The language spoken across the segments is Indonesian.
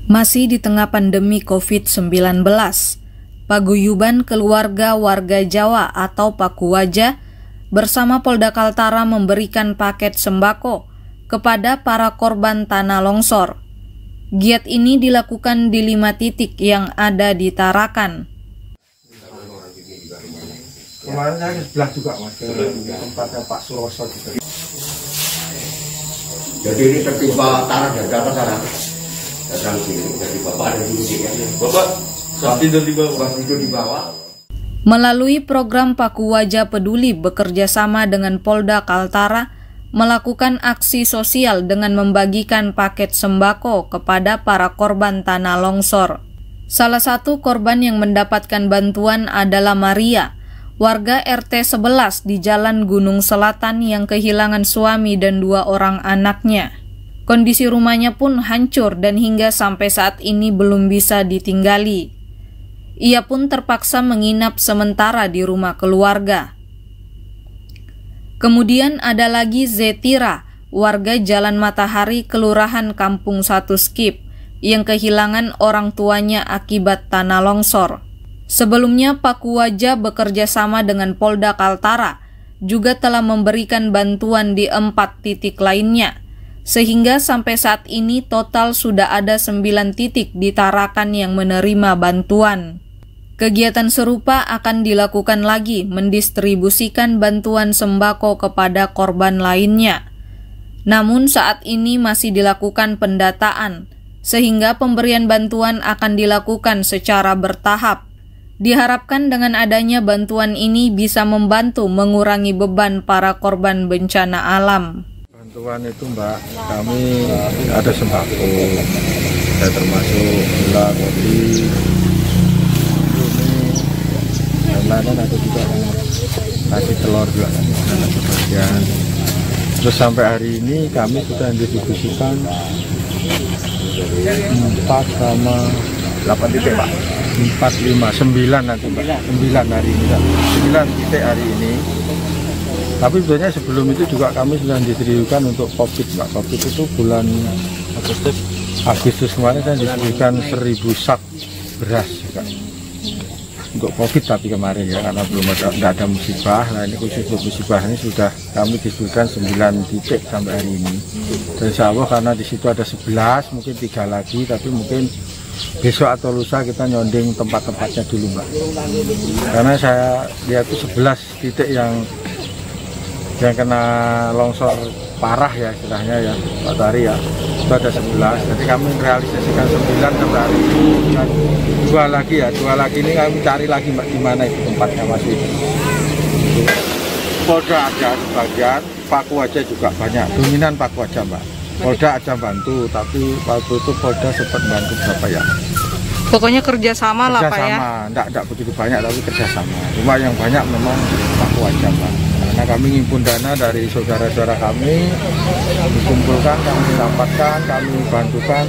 Masih di tengah pandemi COVID-19, Paguyuban Keluarga Warga Jawa atau Pakuwaja bersama Polda Kaltara memberikan paket sembako kepada para korban tanah longsor. Giat ini dilakukan di 5 titik yang ada di Tarakan. Kemarin saya ke sebelah juga mas, ke tempatnya Pak Suroso juga. Jadi ini tertimpa tanah dari atas sana. Datang sini, dari bapak ada di sini ya. Bapak tidur di bawah. Melalui program Pakuwaja Peduli bekerja sama dengan Polda Kaltara melakukan aksi sosial dengan membagikan paket sembako kepada para korban tanah longsor. Salah satu korban yang mendapatkan bantuan adalah Maria, warga RT 11 di Jalan Gunung Selatan yang kehilangan suami dan 2 orang anaknya. Kondisi rumahnya pun hancur dan hingga sampai saat ini belum bisa ditinggali. Ia pun terpaksa menginap sementara di rumah keluarga. Kemudian ada lagi Zetira, warga Jalan Matahari, Kelurahan Kampung 1 Skip, yang kehilangan orang tuanya akibat tanah longsor. Sebelumnya Pakuwaja bekerja sama dengan Polda Kaltara juga telah memberikan bantuan di 4 titik lainnya, sehingga sampai saat ini total sudah ada 9 titik di Tarakan yang menerima bantuan. Kegiatan serupa akan dilakukan lagi mendistribusikan bantuan sembako kepada korban lainnya. Namun saat ini masih dilakukan pendataan, sehingga pemberian bantuan akan dilakukan secara bertahap. Diharapkan dengan adanya bantuan ini bisa membantu mengurangi beban para korban bencana alam. Bantuan itu Mbak, kami ada sembako, ya termasuk gula, kopi, dan lain-lain, ada juga nasi telur juga ada sebagian. Terus sampai hari ini kami sudah distribusikan 4 sama 8 titik Pak. 4, 5, 9 nanti Mbak. 9 hari ini, 9 titik hari ini. Tapi sebenarnya sebelum itu juga kami sudah distribusikan untuk COVID Mbak. COVID itu bulan Agustus kemarin kan distribusikan 1000 sak beras juga. Untuk COVID tapi kemarin ya, karena belum ada musibah. Nah ini khusus untuk musibah ini sudah kami distribusikan 9 titik sampai hari ini. Dan insya Allah karena di situ ada 11, mungkin 3 lagi, tapi mungkin besok atau lusa kita nyonding tempat-tempatnya dulu Mbak. Karena saya lihat itu 11 titik yang kena longsor parah ya istilahnya ya Pak Tari ya, itu ada 11. Jadi kami realisasikan 9 sampai hari ini. Dan 2 lagi ya, 2 lagi ini kami cari lagi Mbak di mana itu tempatnya masih. Polda ada sebagian, Pakuwaja juga banyak, dominan Pakuwaja Mbak. Polda aja bantu, tapi waktu itu Polda sempat bantu berapa ya. Pokoknya kerjasama lah Pak ya. Enggak begitu banyak tapi kerjasama. Cuma yang banyak memang Pakuwaja Mbak. Karena kami ngimpun dana dari saudara-saudara kami, dikumpulkan, kami dapatkan, kami bantukan,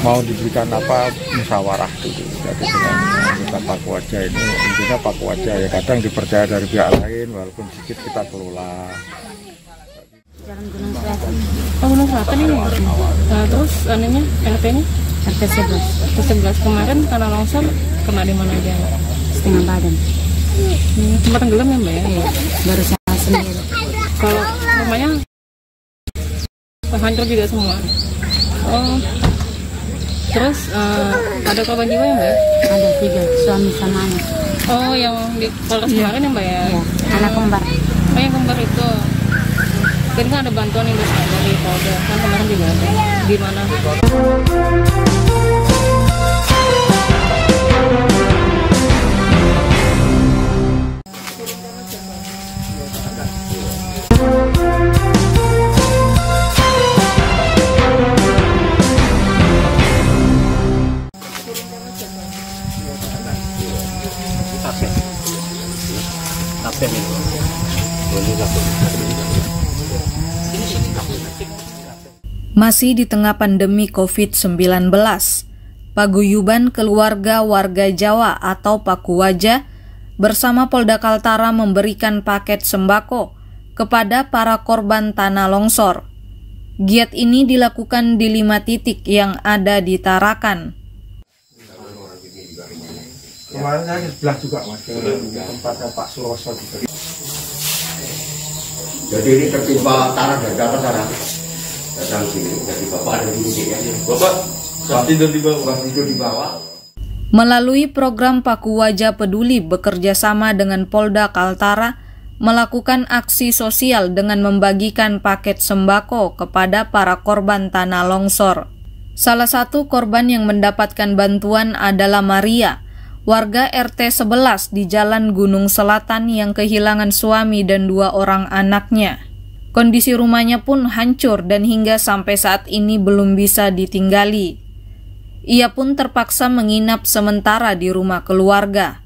mau diberikan apa musyawarah dulu. Jadi dengan kita Pakuwaja ini, intinya Pakuwaja ya kadang dipercaya dari pihak lain, walaupun sedikit kita kelola. Jalan Gunung Selatan. Oh, Gunung Selatan ini. Nah, terus anunya, RT-nya? RT 11. RT 11 kemarin tanah longsor kena di mana aja? Setengah badan. Tempat tenggelam ya Mbak ya? Iya, baru saya sendiri. Kalau rumahnya hancur juga semua. Oh, terus ada korban jiwa ya Mbak ya? Ada 3, suami sama anak. Oh, yang di Polres kemarin ya Mbak ya? Iya, anak kembar. Oh, yang kembar itu. Kan ada bantuan yang dari Polda, kan kemarin juga ada. Di mana? Masih di tengah pandemi COVID-19, Paguyuban Keluarga Warga Jawa atau Pakuwaja bersama Polda Kaltara memberikan paket sembako kepada para korban tanah longsor. Giat ini dilakukan di 5 titik yang ada di Tarakan. Kemarin saya di sebelah juga Mas, ke tempatnya Pak Suroso juga. Jadi ini tertimpa tanah dari atas sana. Datang sini, jadi bapak ada di sini ya. Bapak tidur di bawah. Tidur di bawah. Melalui program Paku Wajah Peduli bekerja sama dengan Polda Kaltara melakukan aksi sosial dengan membagikan paket sembako kepada para korban tanah longsor. Salah satu korban yang mendapatkan bantuan adalah Maria, warga RT 11 di Jalan Gunung Selatan yang kehilangan suami dan 2 orang anaknya. Kondisi rumahnya pun hancur dan hingga sampai saat ini belum bisa ditinggali. Ia pun terpaksa menginap sementara di rumah keluarga.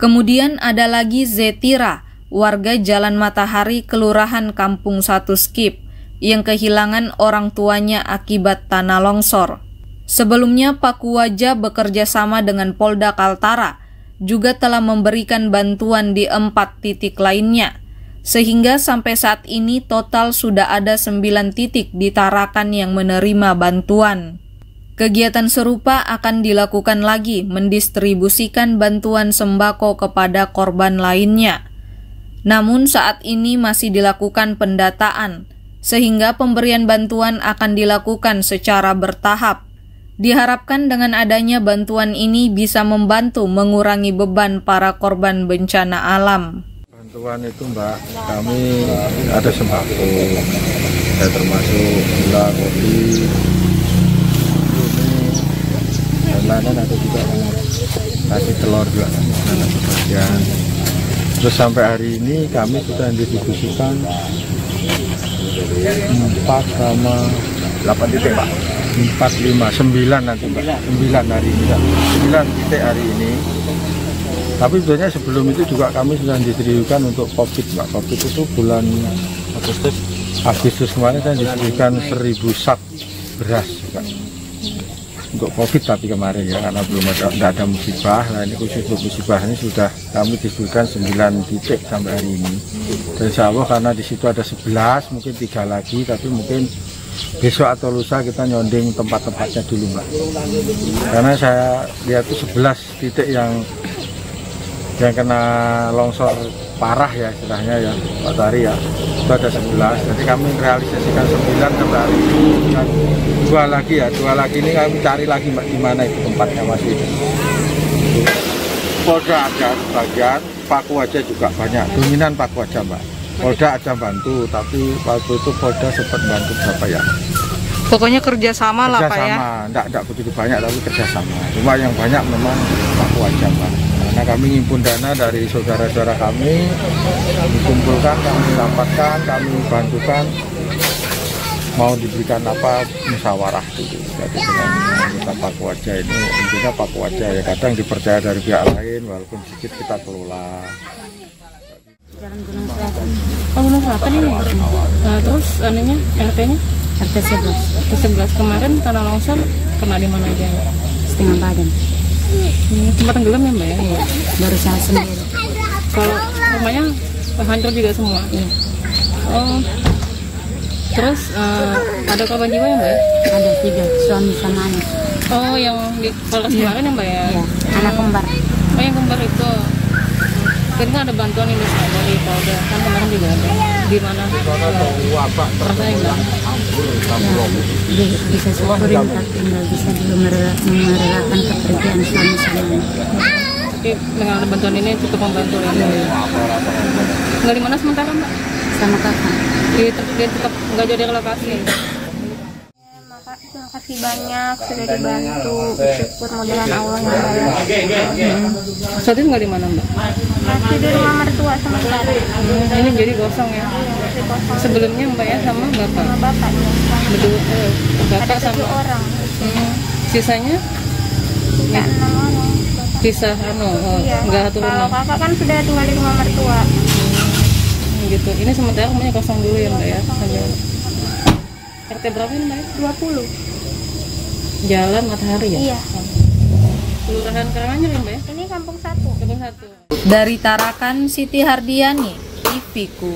Kemudian ada lagi Zetira, warga Jalan Matahari, Kelurahan Kampung 1 Skip, yang kehilangan orang tuanya akibat tanah longsor. Sebelumnya Paku Wajah bekerja sama dengan Polda Kaltara juga telah memberikan bantuan di 4 titik lainnya, sehingga sampai saat ini total sudah ada 9 titik di Tarakan yang menerima bantuan. Kegiatan serupa akan dilakukan lagi mendistribusikan bantuan sembako kepada korban lainnya. Namun saat ini masih dilakukan pendataan, sehingga pemberian bantuan akan dilakukan secara bertahap. Diharapkan dengan adanya bantuan ini bisa membantu mengurangi beban para korban bencana alam. Bantuan itu Mbak, kami ada sembako, ya, termasuk gula, kopi, dan lain-lain, ada juga kasih telur juga, ada sebagian. Terus sampai hari ini kami sudah didistribusikan 8 titik Pak. 4, 5, 9 nanti Mbak. 9 hari ini, 9 titik hari ini. Tapi sebenarnya sebelum itu juga kami sudah distribusikan untuk COVID Mbak. COVID itu bulan Agustus kemarin saya distribusikan 1000 sak beras juga. Untuk COVID tapi kemarin ya, karena belum ada musibah. Nah ini khusus untuk musibah ini sudah kami distribusikan 9 titik sampai hari ini. Dan insya Allah karena di situ ada 11, mungkin 3 lagi, tapi mungkin besok atau lusa kita nyonding tempat-tempatnya dulu Mbak. Karena saya lihat itu 11 titik yang kena longsor parah ya istilahnya ya Pak Tari ya, itu ada 11. Jadi kami realisasikan 9 sampai hari ini, dan 2 lagi ini kami cari lagi Mbak, di mana itu tempatnya masih. Polda ada sebagian, Paku Wajah juga banyak, dominan Paku Wajah Mbak. Polda ada bantu, tapi waktu itu Polda sempat bantu berapa ya? Pokoknya kerjasama lah Pak ya? Enggak begitu banyak, tapi kerjasama. Cuma yang banyak memang Paku Wajah Mbak. Karena kami ngimpun dana dari saudara-saudara kami, dikumpulkan, kami dapatkan, kami bantukan, mau diberikan apa, musyawarah dulu. Jadi dengan kita Paku Wajah ini, intinya Paku Wajah ya kadang dipercaya dari pihak lain, walaupun sedikit kita kelola. Jalan Gunung Selatan. Oh, Gunung Selatan ini. Nah, terus anunya, RT-nya? RT 11. RT 11 kemarin tanah longsor kena di mana aja? Setengah badan. Tempat tenggelam ya Mbak ya? Iya. Baru saya sendiri. Kalau rumahnya hancur juga semua? Iya. Oh. Terus ada korban jiwa ya Mbak? Ada 3, suami sama anak. Oh, yang di Polres kemarin ya Mbak ya? Iya. Anak kembar. Oh, yang kembar itu. Kan ada bantuan ini dari Polda, kan kemarin juga ada. Di mana? Rasanya enggak? Ya, bisa syukurin tapi nggak bisa dulu merelakan kepergian suami sama anak. Tapi dengan ada bantuan ini cukup membantu ya? Tinggal di mana sementara Mbak? Sama kakak. Dia tetap nggak jadi relokasi? Terima kasih banyak sudah dibantu, bersyukur mudahan Allah yang baik. Saat itu nggak di mana Mbak? Masih di rumah mertua sementara. Ini jadi kosong ya? Masih kosong. Sebelumnya Mbak ya sama Bapak? Sama bapak ya. Bapak Ada 7 sama orang. sisanya? Ya 6 orang. Pisah Iya. nggak satu Kalau rumah? kakak kan sudah tinggal di rumah mertua. Gitu. Ini sementara rumahnya kosong dulu ya Mbak ya? Sambil RT berapa ini Mbak? 20. Jalan Matahari ya? Iya. Kelurahan Karanganyar ya Mbak ya? Ini kampung 1. Kampung 1. Dari Tarakan, Siti Hardiani, IPIKU.